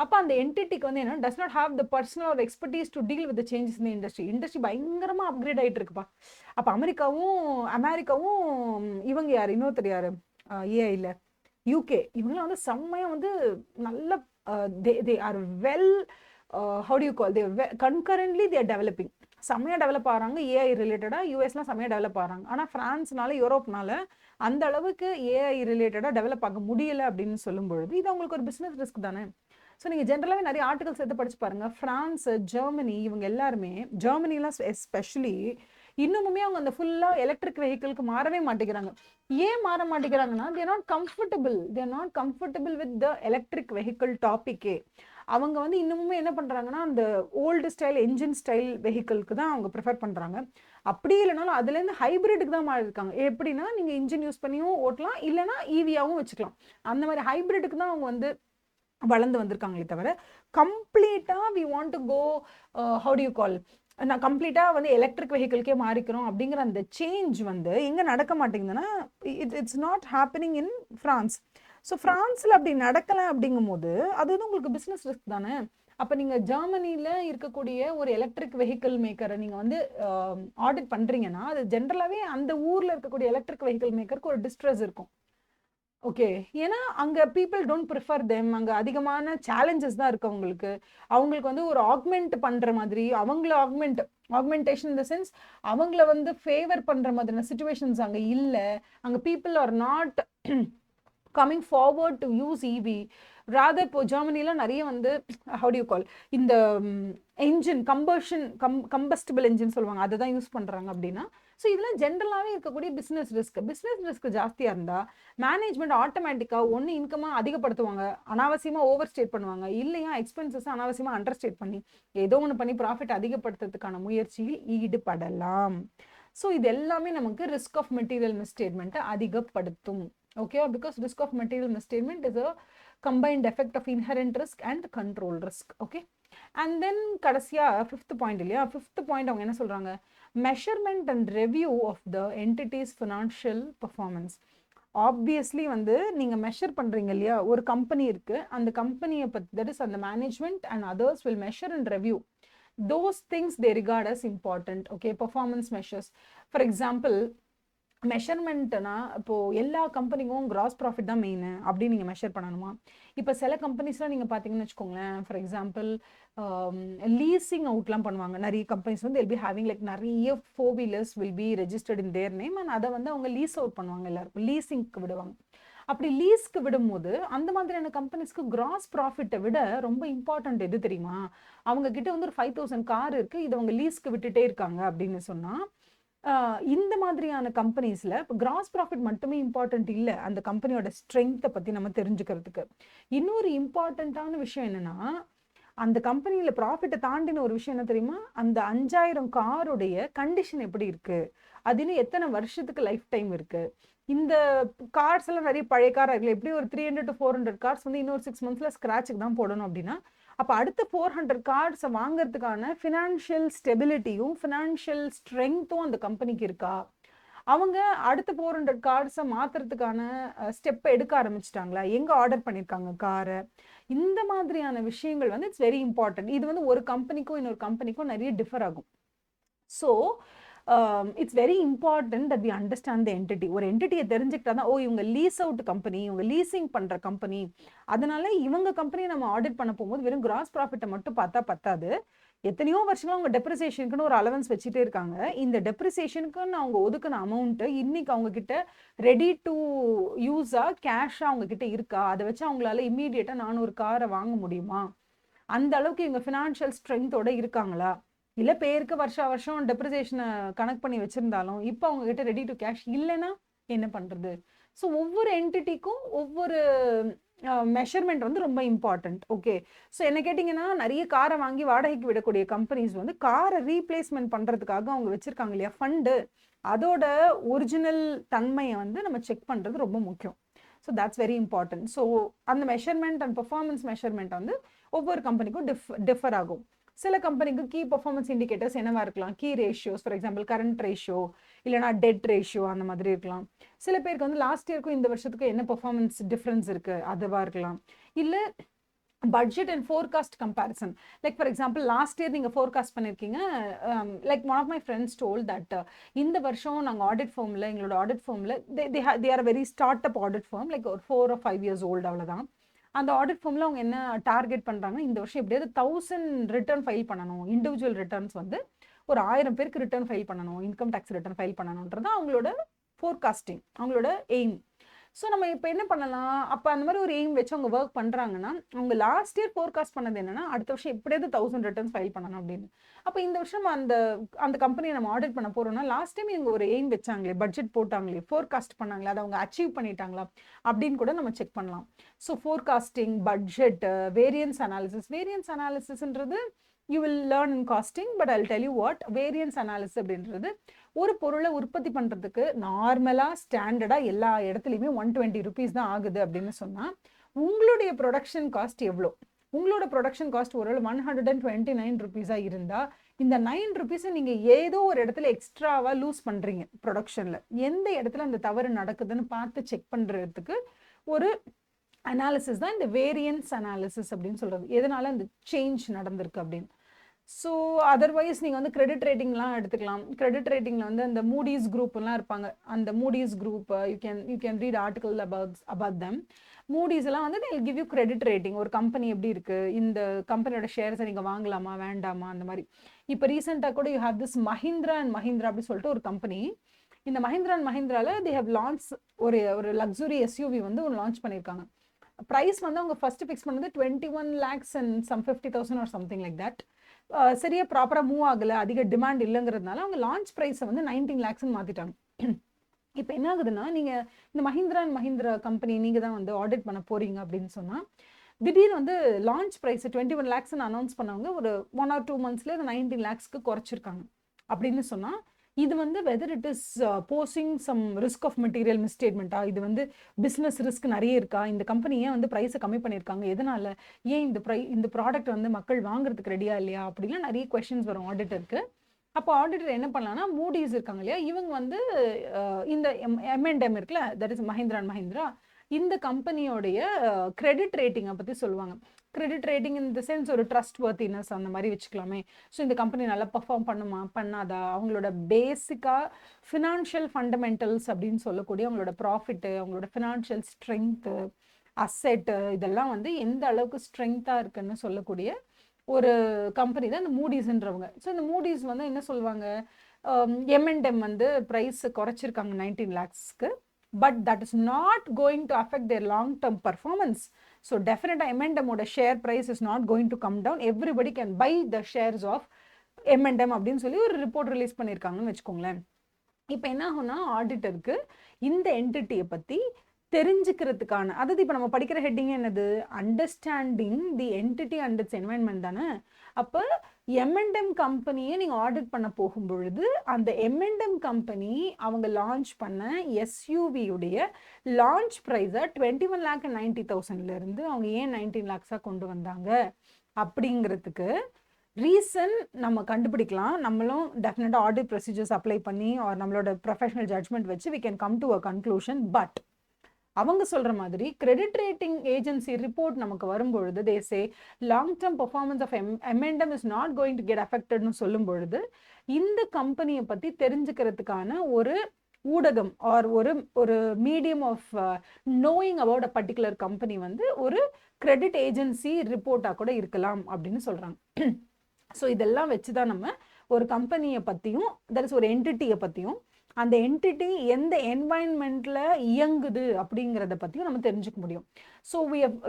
அப்போ அந்த என்டிட்டிக்கு வந்து என்ன does not have the personnel or expertise to deal with changes in industry பயங்கரமாக அப்கிரேட் ஆகிட்டு இருக்குப்பா. அப்போ அமெரிக்காவும் இவங்க யார் இன்னொருத்தர் யார் ஏஐல யூகே இவங்களாம் வந்து செம்மையாக வந்து நல்ல they are well how do you call they concurrently they are developing செம்மையாக டெவலப் ஆகிறாங்க. ஏஐ ரிலேட்டடாக யூஎஸ்லாம் செம்மையாக டெவலப் ஆகிறாங்க. ஆனால் ஃப்ரான்ஸ்னால யூரோப்னால அந்த அளவுக்கு ஏஐ ரிலேட்டடாக டெவலப் ஆக முடியலை அப்படின்னு சொல்லும்பொழுது இது அவங்களுக்கு ஒரு பிஸ்னஸ் ரிஸ்க் தானே. ஸோ நீங்கள் ஜென்ரலாகவே நிறைய ஆர்டிகல்ஸ் எடுத்து படிச்சு பாருங்கள். ஃப்ரான்ஸ், ஜெர்மனி இவங்க எல்லாருமே, ஜெர்மனிலாம் எஸ்பெஷலி இன்னுமுமே அவங்க அந்த ஃபுல்லாக எலக்ட்ரிக் வெஹிக்கிளுக்கு மாறவே மாட்டேங்கிறாங்க. ஏன் மாற மாட்டேங்கிறாங்கன்னா they're not comfortable with the electric vehicle டாப்பிக்கே. அவங்க வந்து இன்னுமுமே என்ன பண்ணுறாங்கன்னா அந்த ஓல்டு ஸ்டைல் என்ஜின் ஸ்டைல் வெஹிக்கிளுக்கு தான் அவங்க ப்ரிஃபர் பண்ணுறாங்க. அப்படி இல்லைனாலும் அதுலேருந்து ஹைப்ரிட்டுக்கு தான் மாறி இருக்காங்க. எப்படின்னா நீங்கள் இன்ஜின் யூஸ் பண்ணியும் ஓட்டலாம், இல்லைனா ஈவியாகவும் வச்சுக்கலாம். அந்த மாதிரி ஹைப்ரிட்டுக்கு தான் அவங்க வந்து வளர்ந்து வந்திருக்காங்களே தவிர கம்ப்ளீட்டாக we want to go how to you call நான் கம்ப்ளீட்டாக வந்து எலக்ட்ரிக் வெஹிக்கிள்கே மாறிக்கிறோம் அப்படிங்கிற அந்த சேஞ்ச் வந்து எங்கே நடக்க மாட்டேங்குதுன்னா it's not happening in France. ஸோ ஃப்ரான்ஸில் அப்படி நடக்கலை அப்படிங்கும் போது அது வந்து உங்களுக்கு பிஸ்னஸ் ரிஸ்க் தானே. அப்போ நீங்கள் ஜெர்மனியில் இருக்கக்கூடிய ஒரு எலக்ட்ரிக் வெஹிக்கிள் மேக்கரை நீங்கள் வந்து ஆடிட் பண்ணுறீங்கன்னா அது ஜென்ரலாகவே அந்த ஊரில் இருக்கக்கூடிய எலக்ட்ரிக் வெஹிக்கிள் மேக்கருக்கு ஒரு டிஸ்ட்ரெஸ் இருக்கும். ஓகே, ஏன்னா அங்கே பீப்புள் டோன்ட் ப்ரிஃபர் தெம். அங்கே அதிகமான சேலஞ்சஸ் தான் இருக்குது அவங்களுக்கு வந்து ஒரு ஆக்மெண்ட் பண்ணுற மாதிரி அவங்கள ஆக்மெண்டேஷன் இந்த சென்ஸ் அவங்கள வந்து ஃபேவர் பண்ணுற மாதிரியான சுச்சுவேஷன்ஸ் அங்கே இல்லை. அங்கே people are not coming forward to use EV. Rather இப்போ ஜெர்மனியில் நிறைய வந்து ஹவு டு யூ கால் இந்த என்ஜின் கம்பஸ்டிபிள் என்ஜின் சொல்லுவாங்க, அதை தான் யூஸ் பண்ணுறாங்க அப்படின்னா. ஸோ இதெல்லாம் ஜென்ரலாகவே இருக்கக்கூடிய பிஸ்னஸ் ரிஸ்க் ஜாஸ்தியாக இருந்தால் மேனேஜ்மெண்ட் ஆட்டோமேட்டிக்காக ஒன்று இன்கமாக அதிகப்படுத்துவாங்க, அனாவசியமாக ஓவர் ஸ்டேட் பண்ணுவாங்க, இல்லையா எக்ஸ்பென்சஸ் அனாவசியமாக அண்டர் ஸ்டேட் பண்ணி ஏதோ ஒன்று பண்ணி ப்ராஃபிட் அதிகப்படுத்துறதுக்கான முயற்சியில் ஈடுபடலாம். ஸோ இது எல்லாமே நமக்கு ரிஸ்க் ஆஃப் மெட்டீரியல் மிஸ்ஸ்டேட்மெண்ட்டை அதிகப்படுத்தும். Okay, because risk of material misstatement is a combined effect of inherent risk and control risk. Okay, and then கடைசியா ஃபிஃப்த் பாயிண்ட் இல்லையா, ஃபிஃப்த் பாயிண்ட் அவங்க என்ன சொல்றாங்க, measurement and review of the entity's financial performance. Obviously வந்து நீங்க measure பண்றீங்க இல்லையா, ஒரு கம்பெனி இருக்கு, அந்த கம்பெனியை பத்தி தட் இஸ் அந்த management and others will measure and review those things they regard as important. Okay, performance measures. For example, மெஷர்மெண்ட்னா இப்போது எல்லா கம்பெனிக்கும் கிராஸ் ப்ராஃபிட் தான் மெயின் அப்படின்னு நீங்கள் மெஷர் பண்ணணுமா? இப்போ சில கம்பெனிஸ்லாம் நீங்கள் பார்த்தீங்கன்னு வச்சுக்கோங்களேன், ஃபார் எக்ஸாம்பிள் லீசிங் அவுட்லாம் பண்ணுவாங்க. நிறைய கம்பெனிஸ் வந்து வில் பி ஹேவிங் லைக் நிறைய 4 wheelers will be registered in there name and அதை வந்து அவங்க லீஸ் அவுட் பண்ணுவாங்க, எல்லாருக்கும் லீசிங்க்கு விடுவாங்க. அப்படி லீஸ்க்கு விடும்போது அந்த மாதிரியான கம்பெனிஸ்க்கு கிராஸ் ப்ராஃபிட்டை விட ரொம்ப இம்பார்ட்டன்ட் எது தெரியுமா? அவங்க கிட்ட வந்து ஒரு 5000 கார் இருக்குது, இதை அவங்க லீஸ்க்கு விட்டுட்டே இருக்காங்க அப்படின்னு சொன்னால் இந்த மாதிரியான கம்பெனிஸில் இப்போ கிராஸ் ப்ராஃபிட் மட்டுமே இம்பார்ட்டன்ட் இல்லை, அந்த கம்பெனியோட ஸ்ட்ரென்த்தை பற்றி நம்ம தெரிஞ்சுக்கிறதுக்கு. இன்னொரு இம்பார்ட்டண்ட்டான விஷயம் என்னென்னா, அந்த கம்பெனியில் ப்ராஃபிட்டை தாண்டின ஒரு விஷயம் என்ன தெரியுமா, அந்த 5000 காருடைய கண்டிஷன் எப்படி இருக்குது, அது இன்னும் எத்தனை வருஷத்துக்கு லைஃப் டைம் இருக்குது. இந்த கார்ஸ் எல்லாம் நிறைய பழைய காராக இருக்குல்ல, எப்படி ஒரு 300 to 400 கார்ஸ் வந்து இன்னொரு 6 months ஸ்க்ராட்சுக்கு தான் போடணும் அப்படின்னா, அப்போ அடுத்த 400 கார்ட்ஸை வாங்கிறதுக்கான ஃபினான்ஷியல் ஸ்டெபிலிட்டியும் ஃபினான்ஷியல் ஸ்ட்ரென்த்தும் அந்த கம்பெனிக்கு இருக்கா? அவங்க அடுத்த 400 கார்ட்ஸை மாற்றுறதுக்கான ஸ்டெப்பை எடுக்க ஆரம்பிச்சிட்டாங்களா? எங்கே ஆர்டர் பண்ணியிருக்காங்க காரை? இந்த மாதிரியான விஷயங்கள் வந்து இட்ஸ் வெரி இம்பார்ட்டன்ட். இது வந்து ஒரு கம்பெனிக்கும் இன்னொரு கம்பெனிக்கும் நிறைய டிஃபர் ஆகும். So it's very important that we understand the entity. ஒரு என்டிட்டியை தெரிஞ்சுக்கிட்டா தான், ஓ இவங்க லீஸ் அவுட் கம்பெனி, இவங்க லீசிங் பண்ணுற கம்பெனி, அதனால இவங்க கம்பெனியை நம்ம ஆடிட் பண்ண போகும்போது வெறும் கிராஸ் ப்ராஃபிட்டை மட்டும் பார்த்தா பத்தாது. எத்தனையோ வருஷங்களும் அவங்க டெப்ரிசியேஷனுக்குன்னு ஒரு அலவன்ஸ் வச்சுட்டே இருக்காங்க. இந்த டெப்ரிசியேஷனுக்குன்னு அவங்க ஒதுக்கின அமௌண்ட்டு இன்னைக்கு அவங்க கிட்ட ரெடி டு யூஸாக கேஷாக அவங்க கிட்ட இருக்கா? அதை வச்சு அவங்களால இம்மீடியட்டாக 400 காரை வாங்க முடியுமா? அந்த அளவுக்கு இவங்க ஃபினான்ஷியல் ஸ்ட்ரென்த்தோட இருக்காங்களா? இல்லை பேருக்கு வருஷம் டெப்ரிசியேஷனை கனெக்ட் பண்ணி வச்சுருந்தாலும் இப்போ அவங்க கிட்ட ரெடி டு கேஷ் இல்லைன்னா என்ன பண்ணுறது? ஸோ ஒவ்வொரு என்டிட்டிக்கும் ஒவ்வொரு மெஷர்மெண்ட் வந்து ரொம்ப இம்பார்ட்டண்ட். ஓகே, ஸோ என்ன கேட்டிங்கன்னா, நிறைய காரை வாங்கி வாடகைக்கு விடக்கூடிய கம்பெனிஸ் வந்து காரை ரீப்ளேஸ்மெண்ட் பண்ணுறதுக்காக அவங்க வச்சுருக்காங்க இல்லையா ஃபண்டு, அதோட ஒரிஜினல் தன்மையை வந்து நம்ம செக் பண்ணுறது ரொம்ப முக்கியம். So that's very important. So அந்த மெஷர்மெண்ட் அண்ட் பெர்ஃபார்மன்ஸ் மெஷர்மெண்ட் வந்து ஒவ்வொரு கம்பெனிக்கும் டிஃபர் ஆகும். சில கம்பெனிக்கு கீ பர்ஃபார்மன்ஸ் இண்டிகேட்டர்ஸ் என்னவா இருக்கலாம், key ratios, for example current ratio இல்லைனா டெட் ரேஷியோ அந்த மாதிரி இருக்கலாம். சில பேருக்கு வந்து லாஸ்ட் இயருக்கும் இந்த வருஷத்துக்கும் என்ன பர்ஃபார்மன்ஸ் டிஃப்ரென்ஸ் இருக்கு அதுவா இருக்கலாம். இல்லை budget and forecast comparison. Like for example, last year நீங்க forecast பண்ணிருக்கீங்க. Like one of my friends told that இந்த வருஷம் நாங்க audit firmல, எங்களோட audit firmல they are a very startup audit firm, like 4 or 5 years old அவ்வளவுதான். அந்த ஆடிட் ஃபார்ம்ல அவங்க என்ன டார்கெட் பண்றாங்க, இந்த வருஷம் எப்படியாவது 1000 ரிட்டர்ன் ஃபைல் பண்ணணும், இண்டிவிஜுவல் ரிட்டர்ன்ஸ் வந்து ஒரு 1000 பேருக்கு ரிட்டர்ன் ஃபைல் பண்ணணும், இன்கம் டேக்ஸ் ரிட்டர்ன் ஃபைல் பண்ணணும்ன்றது அவங்களோட ஃபோர்காஸ்டிங், அவங்களோட எய்ம். ஸோ நம்ம இப்போ என்ன பண்ணலாம், அப்போ அந்த மாதிரி ஒரு எய்ம் வச்சு அவங்க ஒர்க் பண்ணுறாங்கன்னா, அவங்க லாஸ்ட் இயர் ஃபோர்காஸ்ட் பண்ணது என்னன்னா, அடுத்த வருஷம் எப்படியாவது 1000 ரிட்டர்ன்ஸ் ஃபைல் பண்ணணும் அப்படின்னு. அப்போ இந்த வருஷம் அந்த கம்பெனியை நம்ம ஆடிட் பண்ண போகிறோம்னா, லாஸ்ட் டைம் இவங்க ஒரு எய்ம் வச்சாங்களே, பட்ஜெட் போட்டாங்களே, ஃபோர்காஸ்ட் பண்ணாங்களே, அதை அவங்க அச்சீவ் பண்ணிட்டாங்களா அப்படின்னு கூட நம்ம செக் பண்ணலாம். ஸோ ஃபோர்காஸ்டிங், பட்ஜெட், வேரியன்ஸ் அனாலிசிஸ்ன்றது you will learn in costing, but I'll tell you what, variance analysis அப்படின்றது ஒரு பொருளை உற்பத்தி பண்ணுறதுக்கு நார்மலாக ஸ்டாண்டர்டாக எல்லா இடத்துலையுமே 120 rupees தான் ஆகுது அப்படின்னு சொன்னால், உங்களுடைய ப்ரொடக்ஷன் காஸ்ட் எவ்வளோ, உங்களோட ப்ரொடக்ஷன் காஸ்ட் ஒரு 129 rupees இருந்தால், இந்த 9 rupees நீங்கள் ஏதோ ஒரு இடத்துல எக்ஸ்ட்ராவாக லூஸ் பண்ணுறீங்க ப்ரொடக்ஷனில். எந்த இடத்துல அந்த தவறு நடக்குதுன்னு பார்த்து செக் பண்ணுறதுக்கு ஒரு அனாலிசிஸ் தான் இந்த வேரியன்ஸ் அனாலிசிஸ் அப்படின்னு சொல்கிறது. எதனால அந்த சேஞ்ச் நடந்திருக்கு அப்படின்னு. ஸோ அதர்வைஸ் நீங்கள் வந்து கிரெடிட் ரேட்டிங்லாம் எடுத்துக்கலாம். கிரெடிட் ரேட்டிங்கில் வந்து அந்த மூடிஸ் குரூப்லாம் இருப்பாங்க. அந்த Moody's group you can read article about them. Moody's எல்லாம் வந்து they'll give you credit rating. ஒரு கம்பெனி எப்படி இருக்குது, இந்த கம்பெனியோட ஷேர்ஸை நீங்கள் வாங்கலாமா வேண்டாமா அந்த மாதிரி. இப்போ ரீசெண்டாக கூட you have this Mahindra and Mahindra அப்படி சொல்லிட்டு ஒரு கம்பெனி. இந்த மஹிந்திரா அண்ட் மஹிந்திராவில் they have launched ஒரு லக்ஸுரி எஸ்யூவி வந்து லான்ச் பண்ணியிருக்காங்க. ப்ரைஸ் வந்து அவங்க ஃபர்ஸ்ட் ஃபிக்ஸ் பண்ணது 21 lakhs and some 50,000 or something like that. சரியா ப்ராப்பராக மூவ் ஆகலை, அதிக டிமாண்ட் இல்லைங்கிறதுனால அவங்க லான்ச் ப்ரைஸை வந்து 19 lakhsன்னு மாற்றிட்டாங்க. இப்போ என்ன ஆகுதுன்னா, நீங்கள் இந்த மஹிந்திரா அண்ட் மஹிந்திரா கம்பெனி நீங்கள் தான் வந்து ஆடிட் பண்ண போகிறீங்க அப்படின்னு சொன்னால், திடீர்னு வந்து லான்ச் ப்ரைஸ் 21 lakhsன்னு அனௌன்ஸ் பண்ணவங்க ஒரு 1 or 2 monthsலேயே அது 19 lakhsக்கு குறைச்சிருக்காங்க அப்படின்னு சொன்னால், இது வந்து whether it is posing some risk of material மிஸ்டேட்மெண்ட்டா, இது வந்து பிஸ்னஸ் ரிஸ்க் நிறைய இருக்கா, இந்த கம்பெனி ஏன் வந்து ப்ரைஸை கம்மி பண்ணியிருக்காங்க, எதனால, ஏன் இந்த ப்ராடக்ட் வந்து மக்கள் வாங்குறதுக்கு ரெடியா இல்லையா அப்படிலாம் நிறைய கொஸ்டின்ஸ் வரும் ஆடிட்டருக்கு. அப்போ ஆடிட்டர் என்ன பண்ணலாம்னா, மூடிஸ் இருக்காங்க இல்லையா, இவங்க வந்து இந்த M&M இருக்குல்ல, that is Mahindra and Mahindra, இந்த கம்பெனியோடைய கிரெடிட் ரேட்டிங்கை பற்றி சொல்லுவாங்க. Credit rating in the sense ஒரு ட்ரஸ்ட் வர்த்தினஸ் அந்த மாதிரி வச்சுக்கலாமே. ஸோ இந்த கம்பெனி நல்லா பர்ஃபார்ம் பண்ணுமா பண்ணாதா, அவங்களோட பேசிக்காக ஃபினான்ஷியல் ஃபண்டமெண்டல்ஸ் அப்படின்னு சொல்லக்கூடிய அவங்களோட ப்ராஃபிட்டு, அவங்களோட ஃபினான்ஷியல் ஸ்ட்ரென்த்து, அசெட்டு, இதெல்லாம் வந்து எந்த அளவுக்கு ஸ்ட்ரென்த்தாக இருக்குன்னு சொல்லக்கூடிய ஒரு கம்பெனி தான் இந்த மூடிஸ்ன்றவங்க. ஸோ இந்த மூடிஸ் வந்து என்ன சொல்லுவாங்க, M&M வந்து price குறைச்சிருக்காங்க 19 lakhsக்கு, but that is not going to affect their long-term performance. So definitely M&M ஓட share price is not going to come down. Everybody can buy the shares of M&M அப்படின்னு சொல்லி ஒரு report release பண்ணியிருக்காங்கன்னு வச்சுக்கோங்களேன். இப்போ என்ன ஆகும்னா, ஆடிட்டருக்கு இந்த என்டிட்டியை பற்றி தெரிஞ்சுக்கிறதுக்கான, அதாவது இப்போ நம்ம படிக்கிற ஹெட்டிங் என்னது, understanding the entity and it's environment தானே. அப்போ M&M கம்பெனியை நீங்கள் ஆடிட் பண்ண போகும்பொழுது, அந்த M&M கம்பெனி அவங்க லான்ச் பண்ண எஸ்யூவியுடைய லான்ச் ப்ரைஸை 21 lakh and 90,000 அவங்க ஏன் 19 lakhs கொண்டு வந்தாங்க அப்படிங்கிறதுக்கு ரீசன் நம்ம கண்டுபிடிக்கலாம். நம்மளும் டெஃபினட்டாக ஆடிட் ப்ரொசீஜர்ஸ் அப்ளை பண்ணி நம்மளோட ப்ரொஃபஷனல் ஜட்ஜ்மெண்ட் வச்சு we can come to a conclusion. But அவங்க சொல்கிற மாதிரி கிரெடிட் ரேட்டிங் ஏஜென்சி ரிப்போர்ட் நமக்கு வரும்பொழுது they say long term performance of M&M is not going to get affectedனு சொல்லும் பொழுது, இந்த கம்பெனியை பற்றி தெரிஞ்சுக்கிறதுக்கான ஒரு ஊடகம் ஆர் ஒரு medium of knowing about a particular company வந்து ஒரு கிரெடிட் ஏஜென்சி ரிப்போர்ட்டாக கூட இருக்கலாம் அப்படின்னு சொல்கிறாங்க. ஸோ இதெல்லாம் வச்சு தான் நம்ம ஒரு கம்பெனியை பற்றியும், தட் இஸ் ஒரு என்டிட்டியை பற்றியும், அந்த என்டிட்டி எந்த என்வாயன்மெண்ட்டில் இயங்குது அப்படிங்கிறத பற்றியும் நம்ம தெரிஞ்சுக்க முடியும். So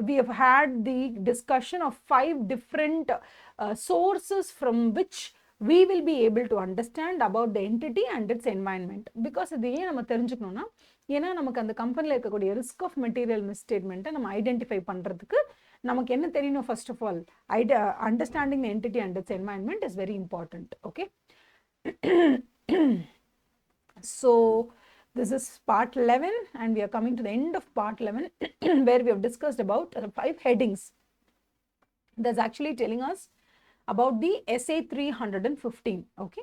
we have had the discussion of 5 different sources from which we will be able to understand about the entity and its environment. Because இது ஏன் நம்ம தெரிஞ்சுக்கணும்னா, ஏன்னா நமக்கு அந்த கம்பெனியில் இருக்கக்கூடிய ரிஸ்க் ஆஃப் மெட்டீரியல் மிஸ்டேட்மெண்ட்டை நம்ம ஐடென்டிஃபை பண்ணுறதுக்கு நமக்கு என்ன தெரியணும், first of all understanding the entity and its environment is very important. Okay, so this is part 11 and we are coming to the end of part 11 where we have discussed about 5 headings. That's actually telling us about the SA 315. Okay.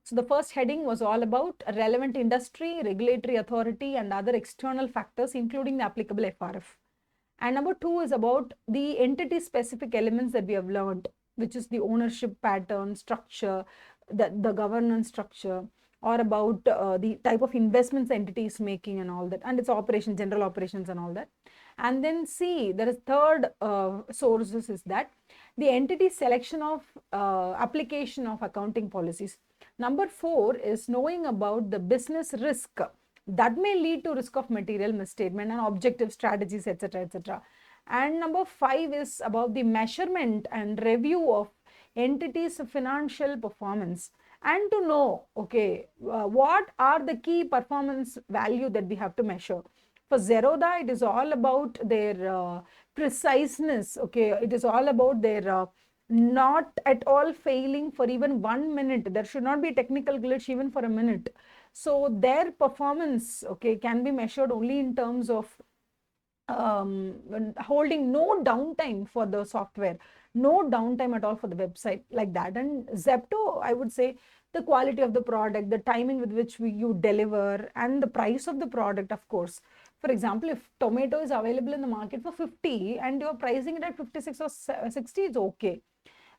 So the first heading was all about relevant industry, regulatory authority, and other external factors, including the applicable FRF. And number 2 is about the entity specific elements that we have learned, which is the ownership pattern, structure, the governance structure, or about the type of investments the entity is making and all that, and its operation, general operations and all that. And then C, there is third sources is that the entity selection of application of accounting policies. Number 4 is knowing about the business risk that may lead to risk of material misstatement and objective strategies, etc., etc. And number 5 is about the measurement and review of entities' financial performance, and to know, okay, what are the key performance value that we have to measure. For Zerodha, it is all about their preciseness. Okay, it is all about their not at all failing for even 1 minute. There should not be a technical glitch even for a minute. So their performance, okay, can be measured only in terms of holding no downtime for the software, no downtime at all for the website, like that. And Zepto, I would say, the quality of the product, the timing with which you deliver, and the price of the product, of course. For example, if tomato is available in the market for 50 and you're pricing it at 56 or 60, it's okay.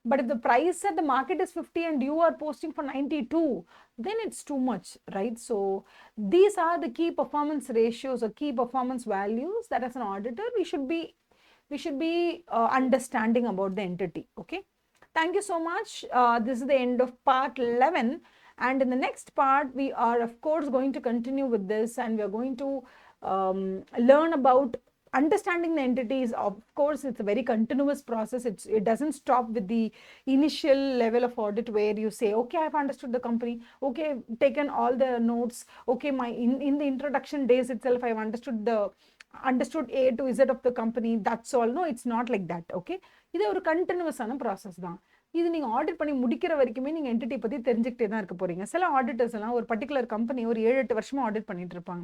But if the price at the market is 50 and you are posting for 92, then it's too much, right? So these are the key performance ratios or key performance values that as an auditor we should be understanding about the entity. Okay. Thank you so much. This is the end of part 11. And in the next part, we are, of course, going to continue with this, and we are going to learn about understanding the entities. Of course, it's a very continuous process. It doesn't stop with the initial level of audit where you say, okay, I've understood the company, okay, taken all the notes, okay, in the introduction days itself, I've understood A to Z of the company, that's all. No, it's not like that. Okay, இது ஒரு கண்டினியூஸான process தான். இது நீங்கள் audit பண்ணி முடிக்கிற வரைக்குமே நீங்கள் entity பற்றி தெரிஞ்சுக்கிட்டே தான் இருக்க போகிறீங்க. சில ஆடிட்டர்ஸ் எல்லாம் ஒரு பர்டிகுலர் கம்பெனி ஒரு 7-8 வருஷமாக ஆடிட் பண்ணிட்டு இருப்பாங்க.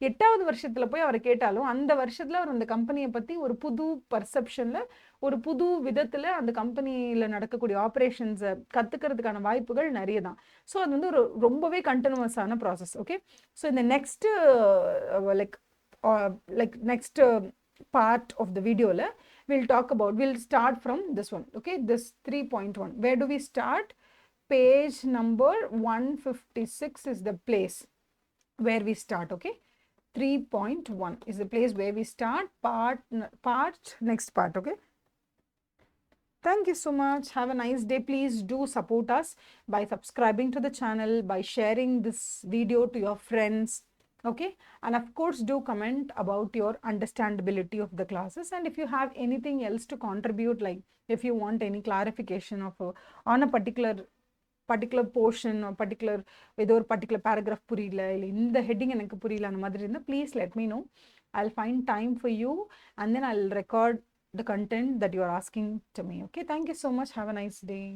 8வது வருஷத்தில் போய் அவரை கேட்டாலும் அந்த வருஷத்தில் அவர் அந்த கம்பெனியை பற்றி ஒரு புது பர்செப்ஷனில், ஒரு புது விதத்தில் அந்த கம்பெனியில் நடக்கக்கூடிய ஆப்ரேஷன்ஸை கற்றுக்கிறதுக்கான வாய்ப்புகள் நிறைய தான். ஸோ அது வந்து ஒரு ரொம்பவே கண்டினியூஸான ப்ராசஸ். ஓகே, ஸோ இந்த next next part of the video we'll start from this one. Okay, this 3.1. Where do we start? Page number 156 is the place where we start. Okay, 3.1 is the place where we start next part. Okay, thank you so much. Have a nice day. Please do support us by subscribing to the channel, by sharing this video to your friends. Okay, and of course do comment about your understandability of the classes, and if you have anything else to contribute, like if you want any clarification of on a particular portion or particular ஏதோ ஒரு particular paragraph புரியல, இல்லை இந்த heading எனக்கு புரியல, அந்த மாதிரி இருந்தால் please let me know. I'll find time for you and then I'll record the content that you are asking to me. Okay, thank you so much. Have a nice day.